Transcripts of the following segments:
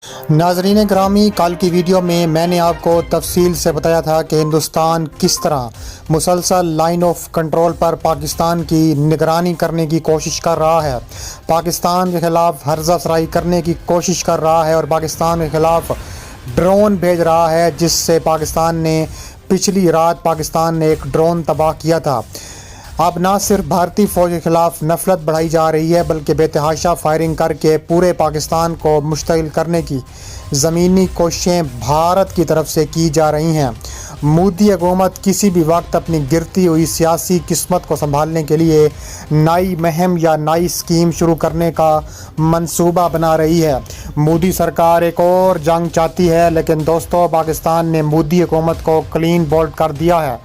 ناظرین گرامی، کل کی ویڈیو میں نے آپ کو تفصیل سے بتایا تھا کہ ہندوستان کس طرح مسلسل لائن آف کنٹرول پر پاکستان کی نگرانی کرنے کی کوشش کر رہا ہے، پاکستان کے خلاف ہرزہ افزائی کرنے کی کوشش کر رہا ہے اور پاکستان کے خلاف ڈرون بھیج رہا ہے، جس سے پچھلی رات پاکستان نے ایک ڈرون تباہ کیا تھا۔ اب نہ صرف بھارتی فوج کے خلاف نفرت بڑھائی جا رہی ہے، بلکہ بے تحاشا فائرنگ کر کے پورے پاکستان کو مشتعل کرنے کی زمینی کوششیں بھارت کی طرف سے کی جا رہی ہیں۔ مودی حکومت کسی بھی وقت اپنی گرتی ہوئی سیاسی قسمت کو سنبھالنے کے لیے نئی مہم یا نئی اسکیم شروع کرنے کا منصوبہ بنا رہی ہے۔ مودی سرکار ایک اور جنگ چاہتی ہے، لیکن دوستو، پاکستان نے مودی حکومت کو کلین بولڈ کر دیا ہے۔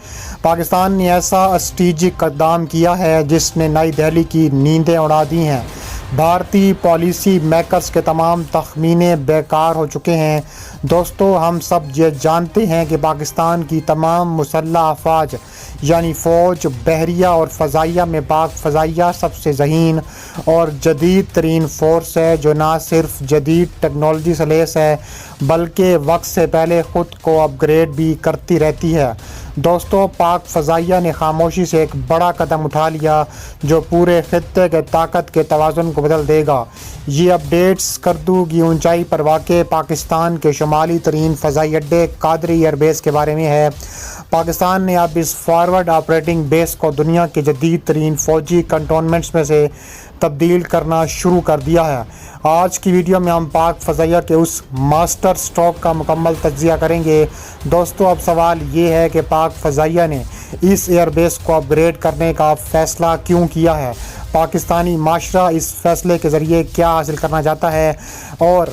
پاکستان نے ایسا اسٹریٹجک اقدام کیا ہے جس نے نئی دہلی کی نیندیں اڑا دی ہیں۔ بھارتی پالیسی میکرز کے تمام تخمینے بیکار ہو چکے ہیں۔ دوستو، ہم سب یہ جانتے ہیں کہ پاکستان کی تمام مسلح افواج یعنی فوج، بحریہ اور فضائیہ میں پاک فضائیہ سب سے ذہین اور جدید ترین فورس ہے، جو نہ صرف جدید ٹیکنالوجی سے لیس ہے بلکہ وقت سے پہلے خود کو اپ گریڈ بھی کرتی رہتی ہے۔ دوستو، پاک فضائیہ نے خاموشی سے ایک بڑا قدم اٹھا لیا جو پورے خطے کے طاقت کے توازن کو بدل دے گا۔ یہ اپڈیٹ اسکردو کی اونچائی پر واقع پاکستان کے شمالی ترین فضائی اڈے قادری ایئر بیس کے بارے میں ہے۔ پاکستان نے اب اس فارورڈ آپریٹنگ بیس کو دنیا کے جدید ترین فوجی کنٹونمنٹس میں سے تبدیل کرنا شروع کر دیا ہے۔ آج کی ویڈیو میں ہم پاک فضائیہ کے اس ماسٹر اسٹروک کا مکمل تجزیہ کریں گے۔ دوستو، اب سوال یہ ہے کہ پاک فضائیہ نے اس ایئر بیس کو اپ گریڈ کرنے کا فیصلہ کیوں کیا ہے؟ پاکستانی معاشرہ اس فیصلے کے ذریعے کیا حاصل کرنا چاہتا ہے؟ اور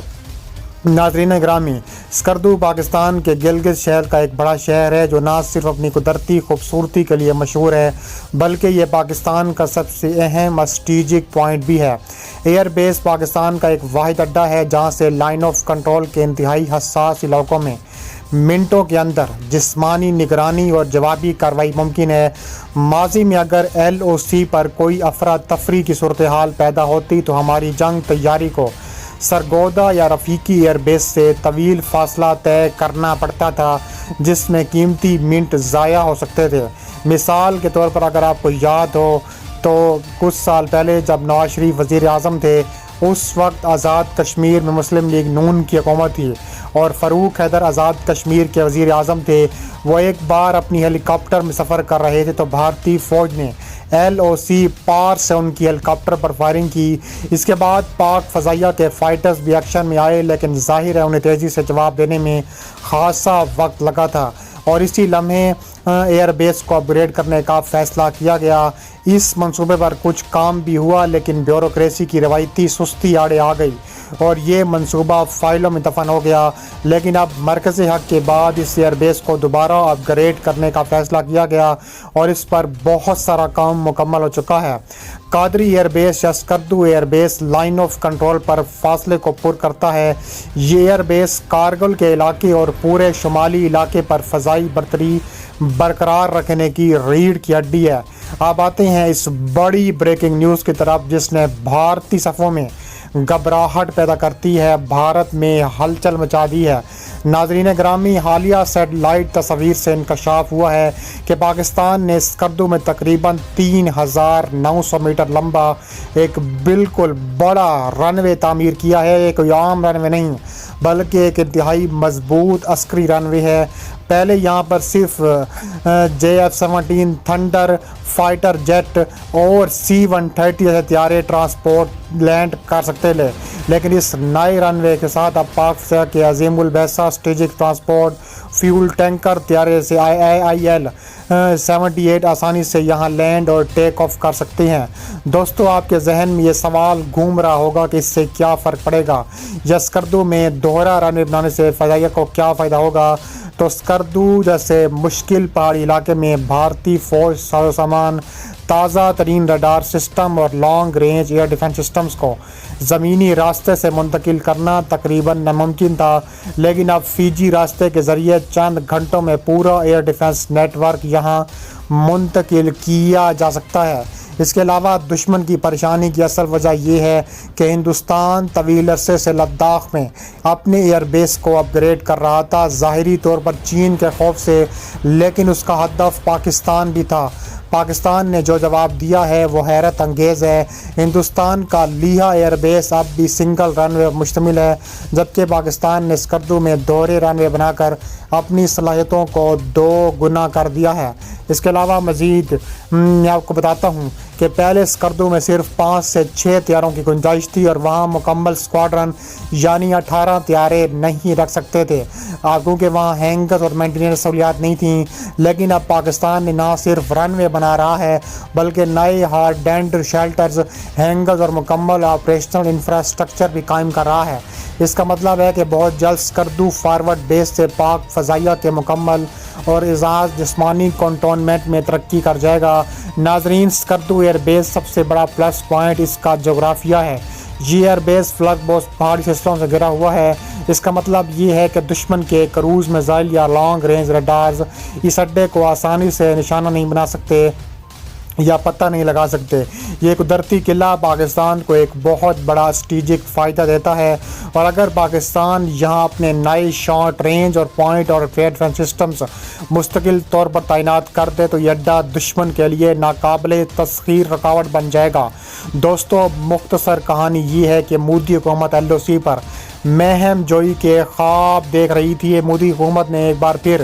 ناظرین گرامی، اسکردو پاکستان کے گلگت شہر کا ایک بڑا شہر ہے جو نہ صرف اپنی قدرتی خوبصورتی کے لیے مشہور ہے بلکہ یہ پاکستان کا سب سے اہم اسٹریٹجک پوائنٹ بھی ہے۔ ایئر بیس پاکستان کا ایک واحد اڈہ ہے جہاں سے لائن آف کنٹرول کے انتہائی حساس علاقوں میں منٹوں کے اندر جسمانی نگرانی اور جوابی کارروائی ممکن ہے۔ ماضی میں اگر LOC پر کوئی افراتفری کی صورتحال پیدا ہوتی تو ہماری جنگ تیاری کو سرگودا یا رفیقی ایئر بیس سے طویل فاصلہ طے کرنا پڑتا تھا، جس میں قیمتی منٹ ضائع ہو سکتے تھے۔ مثال کے طور پر اگر آپ کو یاد ہو تو کچھ سال پہلے جب نواز شریف وزیر اعظم تھے، اس وقت آزاد کشمیر میں مسلم لیگ نون کی حکومت تھی اور فاروق حیدر آزاد کشمیر کے وزیر اعظم تھے۔ وہ ایک بار اپنی ہیلی کاپٹر میں سفر کر رہے تھے تو بھارتی فوج نے LOC پار سے ان کی ہیلی کاپٹر پر فائرنگ کی۔ اس کے بعد پاک فضائیہ کے فائٹرز بھی ایکشن میں آئے، لیکن ظاہر ہے انہیں تیزی سے جواب دینے میں خاصا وقت لگا تھا اور اسی لمحے ایئر بیس کو اپ گریڈ کرنے کا فیصلہ کیا گیا۔ اس منصوبے پر کچھ کام بھی ہوا، لیکن بیوروکریسی کی روایتی سستی آڑے آ گئی اور یہ منصوبہ فائلوں میں دفن ہو گیا۔ لیکن اب مرکزی حق کے بعد اس ایئر بیس کو دوبارہ اپ گریڈ کرنے کا فیصلہ کیا گیا اور اس پر بہت سارا کام مکمل ہو چکا ہے۔ قادری ایئر بیس یا Skardu air base line of control پر فاصلے کو پر کرتا ہے۔ یہ ایئر بیس کارگل کے علاقے اور پورے شمالی علاقے پر فضائی برتری برقرار رکھنے کی ریڑھ کی ہڈی ہے۔ اب آتے ہیں اس بڑی بریکنگ نیوز کی طرف جس نے بھارتی صفوں میں گھبراہٹ پیدا کرتی ہے، بھارت میں ہلچل مچا دی ہے۔ ناظرین گرامی، حالیہ سیٹلائٹ تصاویر سے انکشاف ہوا ہے کہ پاکستان نے اسکردو میں تقریباً 3900 میٹر لمبا ایک بالکل بڑا رن وے تعمیر کیا ہے۔ ایک عام رن وے نہیں بلکہ ایک انتہائی مضبوط عسکری رن وے ہے۔ پہلے یہاں پر صرف JF-17 تھنڈر فائٹر جیٹ اور C-130 جیسے طیارے ٹرانسپورٹ لینڈ کر سکتے تھے، لیکن اس نئے رن وے کے ساتھ اب پاک فضا کے عظیم البحثہ اسٹریٹجک ٹرانسپورٹ فیول ٹینکر طیارے سے IL-78 آسانی سے یہاں لینڈ اور ٹیک آف کر سکتے ہیں۔ دوستو، آپ کے ذہن میں یہ سوال گھوم رہا ہوگا کہ اس سے کیا فرق پڑے گا یا اسکردو میں دوہرا رن وے بنانے سے فضائیہ کو کیا فائدہ ہوگا؟ تو اسکردو جیسے مشکل پہاڑی علاقے میں بھارتی فوج ساز و سامان، تازہ ترین ریڈار سسٹم اور long range air defence systems کو زمینی راستے سے منتقل کرنا تقریباً ناممکن تھا، لیکن اب فیجی راستے کے ذریعے چند گھنٹوں میں پورا ایئر ڈیفنس نیٹ ورک یہاں منتقل کیا جا سکتا ہے۔ اس کے علاوہ دشمن کی پریشانی کی اصل وجہ یہ ہے کہ ہندوستان طویل عرصے سے لداخ میں اپنے ایئر بیس کو اپ گریڈ کر رہا تھا، ظاہری طور پر چین کے خوف سے، لیکن اس کا ہدف پاکستان بھی تھا۔ پاکستان نے جو جواب دیا ہے وہ حیرت انگیز ہے۔ ہندوستان کا لیہہ ایئر بیس اب بھی سنگل رن وے پر مشتمل ہے، جبکہ پاکستان نے اسکردو میں دوہرے رن وے بنا کر اپنی صلاحیتوں کو 2 گنا کر دیا ہے۔ اس کے علاوہ مزید میں آپ کو بتاتا ہوں کہ پہلے اسکردو میں صرف 5 سے 6 طیاروں کی گنجائش تھی اور وہاں مکمل اسکواڈرن یعنی 18 طیارے نہیں رکھ سکتے تھے، کیونکہ وہاں ہینگرز اور مینٹیننس سہولیات نہیں تھیں۔ لیکن اب پاکستان نے نہ صرف رن وے بنا رہا ہے بلکہ نئے ہارڈینڈ شیلٹرز، ہینگرز اور مکمل آپریشنل انفراسٹرکچر بھی قائم کر رہا ہے۔ اس کا مطلب ہے کہ بہت جلد اسکردو فارورڈ بیس سے پاک فضائیہ کے مکمل اور اعزاز جسمانی کنٹونمنٹ میں ترقی کر جائے گا۔ ناظرین، اسکردو ایئر بیس سب سے بڑا پلس پوائنٹ اس کا جغرافیہ ہے۔ یہ ایئر بیس فلگ بوس پہاڑی سلسلوں سے گھرا ہوا ہے۔ اس کا مطلب یہ ہے کہ دشمن کے کروز میزائل یا لانگ رینج ریڈارز اس اڈے کو آسانی سے نشانہ نہیں بنا سکتے یا پتہ نہیں لگا سکتے۔ یہ قدرتی قلعہ پاکستان کو ایک بہت بڑا اسٹریٹجک فائدہ دیتا ہے، اور اگر پاکستان یہاں اپنے نئے شارٹ رینج اور پوائنٹ اور ٹریڈ ڈیفنس سسٹمز مستقل طور پر تعینات کر دے تو یہ اڈہ دشمن کے لیے ناقابل تسخیر رکاوٹ بن جائے گا۔ دوستو، مختصر کہانی یہ ہے کہ مودی حکومت LOC پر مہم جوئی کے خواب دیکھ رہی تھی۔ مودی حکومت نے ایک بار پھر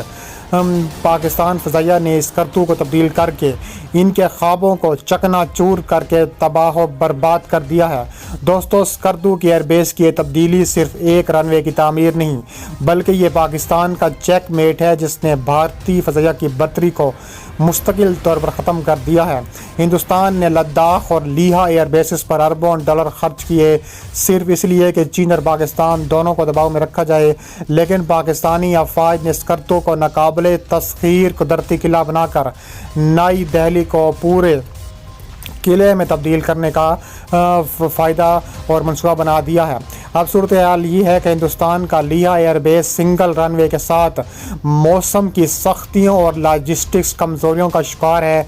پاکستان فضائیہ نے اسکردو کو تبدیل کر کے ان کے خوابوں کو چکنا چور کر کے تباہ و برباد کر دیا ہے۔ دوستو، اسکردو کی ایئر بیس کی یہ تبدیلی صرف ایک رن وے کی تعمیر نہیں بلکہ یہ پاکستان کا چیک میٹ ہے جس نے بھارتی فضائیہ کی برتری کو مستقل طور پر ختم کر دیا ہے۔ ہندوستان نے لداخ اور لیہہ ایئر بیسز پر اربوں ڈالر خرچ کیے صرف اس لیے کہ چین اور پاکستان دونوں کو دباؤ میں رکھا جائے، لیکن پاکستانی افواج نے اسکردو کو ناقابل تسخیر قدرتی قلعہ بنا کر نئی دہلی کو پورے قلعے میں تبدیل کرنے کا فائدہ اور منصوبہ بنا دیا ہے۔ اب صورتحال یہ ہے کہ ہندوستان کا لیہہ ایئر بیس سنگل رن وے کے ساتھ موسم کی سختیوں اور لاجسٹکس کمزوریوں کا شکار ہے۔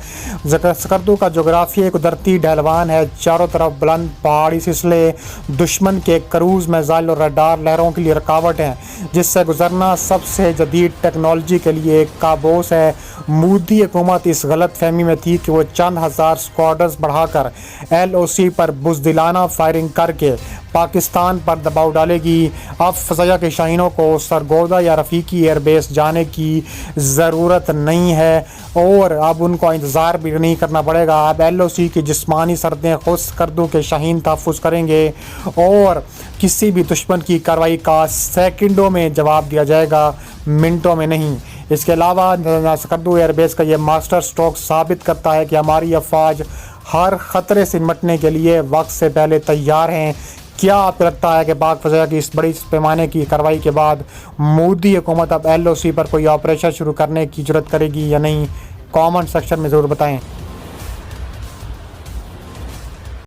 اسکردو کا جغرافیہ قدرتی ڈھلوان ہے، چاروں طرف بلند پہاڑی سلسلے دشمن کے کروز میزائل اور ریڈار لہروں کے لیے رکاوٹ ہیں، جس سے گزرنا سب سے جدید ٹیکنالوجی کے لیے ایک کابوس ہے۔ مودی حکومت اس غلط فہمی میں تھی کہ وہ چند ہزار اسکواڈرز بڑھا کر LOC پر بزدلانہ فائرنگ کر کے پاکستان پر دباؤ ڈالے گی۔ اب فضائیہ کے شاہینوں کو سرگودا یا رفیقی ایئر بیس جانے کی ضرورت نہیں ہے اور اب ان کو انتظار بھی نہیں کرنا پڑے گا۔ اب LOC کی جسمانی سرحدیں خود اسکردو کے شاہین تحفظ کریں گے اور کسی بھی دشمن کی کارروائی کا سیکنڈوں میں جواب دیا جائے گا، منٹوں میں نہیں۔ اس کے علاوہ اسکردو ایئر بیس کا یہ ماسٹر اسٹروک ثابت کرتا ہے کہ ہماری افواج ہر خطرے سے نمٹنے کے لیے وقت سے پہلے تیار ہیں۔ کیا آپ کو لگتا ہے کہ پاک فضائیہ کی اس بڑی پیمانے کی کارروائی کے بعد مودی حکومت اب LOC پر کوئی آپریشن شروع کرنے کی جرات کرے گی یا نہیں؟ کامنٹ سیکشن میں ضرور بتائیں۔